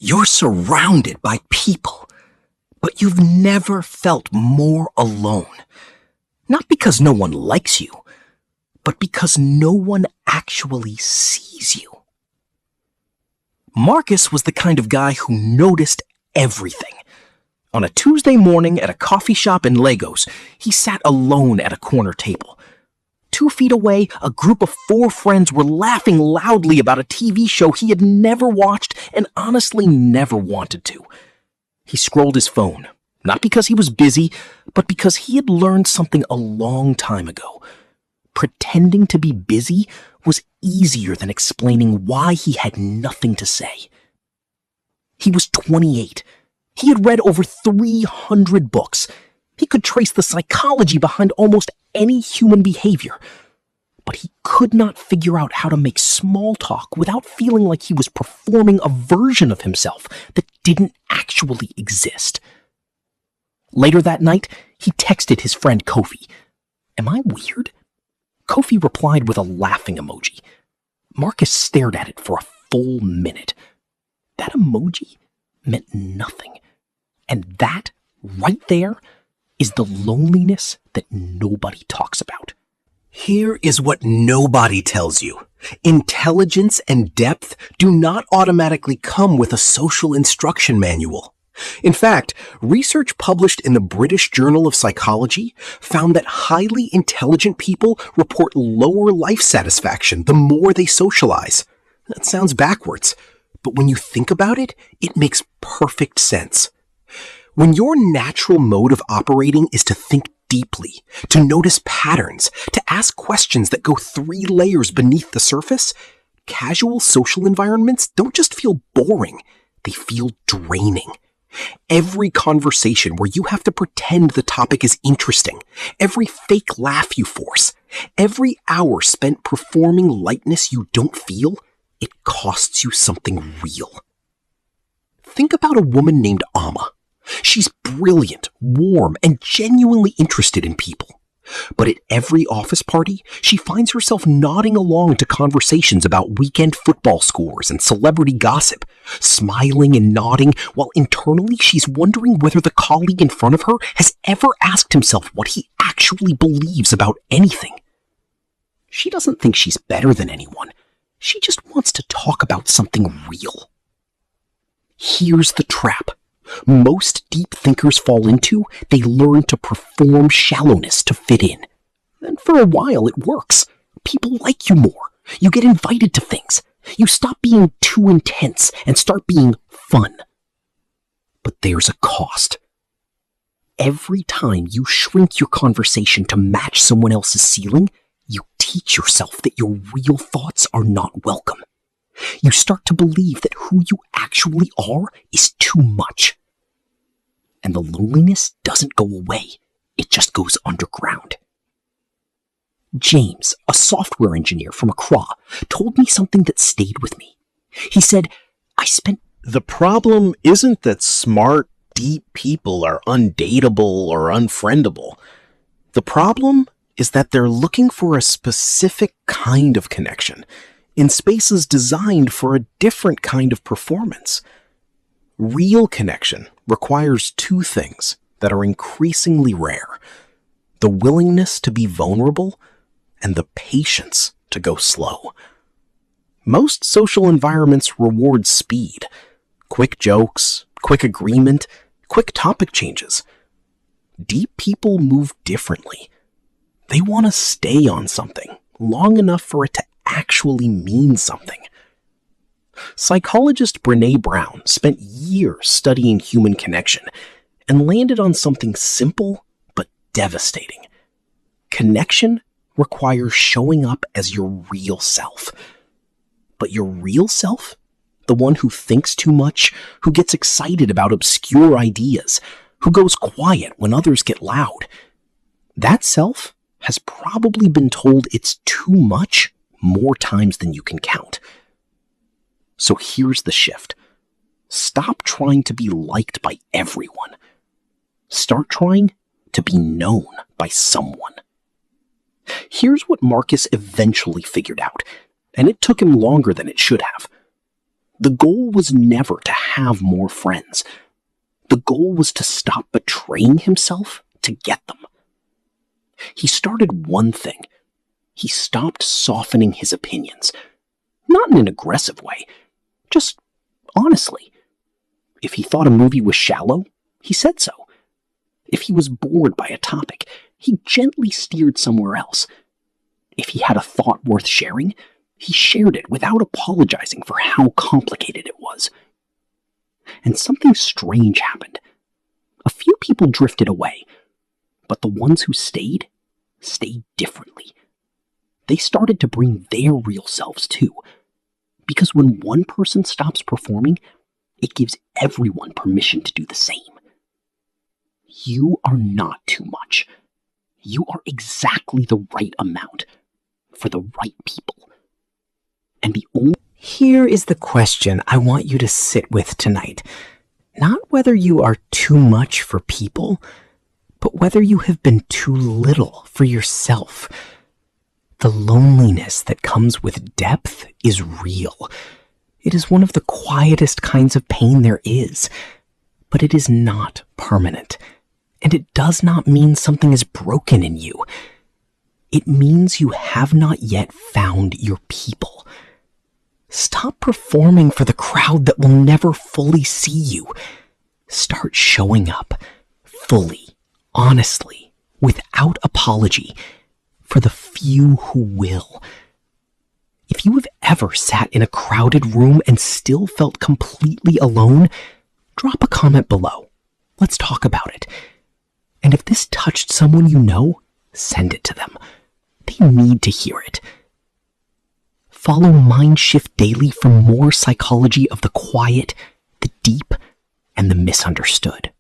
You're surrounded by people, but you've never felt more alone. Not because no one likes you, but because no one actually sees you. Marcus was the kind of guy who noticed everything. On a Tuesday morning at a coffee shop in Lagos, he sat alone at a corner table. 2 feet away, a group of 4 friends were laughing loudly about a TV show he had never watched and honestly never wanted to. He scrolled his phone, not because he was busy, but because he had learned something a long time ago. Pretending to be busy was easier than explaining why he had nothing to say. He was 28. He had read over 300 books. He could trace the psychology behind almost any human behavior. But he could not figure out how to make small talk without feeling like he was performing a version of himself that didn't actually exist. Later that night, he texted his friend Kofi. "Am I weird?" Kofi replied with a laughing emoji. Marcus stared at it for a full minute. That emoji meant nothing. And that, right there, is the loneliness that nobody talks about. Here is what nobody tells you. Intelligence and depth do not automatically come with a social instruction manual. In fact, research published in the British Journal of Psychology found that highly intelligent people report lower life satisfaction the more they socialize. That sounds backwards, but when you think about it, it makes perfect sense. When your natural mode of operating is to think deeply, to notice patterns, to ask questions that go 3 layers beneath the surface, casual social environments don't just feel boring, they feel draining. Every conversation where you have to pretend the topic is interesting, every fake laugh you force, every hour spent performing lightness you don't feel, it costs you something real. Think about a woman named Amma. She's brilliant, warm, and genuinely interested in people. But at every office party, she finds herself nodding along to conversations about weekend football scores and celebrity gossip, smiling and nodding while internally she's wondering whether the colleague in front of her has ever asked himself what he actually believes about anything. She doesn't think she's better than anyone. She just wants to talk about something real. Here's the trap. Most deep thinkers fall into, they learn to perform shallowness to fit in. And for a while it works. People like you more. You get invited to things. You stop being too intense and start being fun. But there's a cost. Every time you shrink your conversation to match someone else's ceiling, you teach yourself that your real thoughts are not welcome. You start to believe that who you actually are is too much. And the loneliness doesn't go away. It just goes underground. James, a software engineer from Accra, told me something that stayed with me. He said, The problem isn't that smart, deep people are undateable or unfriendable. The problem is that they're looking for a specific kind of connection in spaces designed for a different kind of performance. Real connection requires 2 things that are increasingly rare: the willingness to be vulnerable and the patience to go slow. Most social environments reward speed, quick jokes, quick agreement, quick topic changes. Deep people move differently. They want to stay on something long enough for it to actually mean something. Psychologist Brené Brown spent years studying human connection and landed on something simple but devastating. Connection requires showing up as your real self. But your real self? The one who thinks too much, who gets excited about obscure ideas, who goes quiet when others get loud. That self has probably been told it's too much more times than you can count. So here's the shift. Stop trying to be liked by everyone. Start trying to be known by someone. Here's what Marcus eventually figured out, and it took him longer than it should have. The goal was never to have more friends. The goal was to stop betraying himself to get them. He started one thing. He stopped softening his opinions. Not in an aggressive way, just honestly. If he thought a movie was shallow, he said so. If he was bored by a topic, he gently steered somewhere else. If he had a thought worth sharing, he shared it without apologizing for how complicated it was. And something strange happened. A few people drifted away, but the ones who stayed differently. They started to bring their real selves too. Because when one person stops performing, it gives everyone permission to do the same. You are not too much. You are exactly the right amount for the right people. And the only... Here is the question I want you to sit with tonight. Not whether you are too much for people, but whether you have been too little for yourself. The loneliness that comes with depth is real. It is one of the quietest kinds of pain there is, but it is not permanent, and it does not mean something is broken in you. It means you have not yet found your people. Stop performing for the crowd that will never fully see you. Start showing up, fully, honestly, without apology, for the few who will. If you have ever sat in a crowded room and still felt completely alone, drop a comment below. Let's talk about it. And if this touched someone you know, send it to them. They need to hear it. Follow Mindshift Daily for more psychology of the quiet, the deep, and the misunderstood.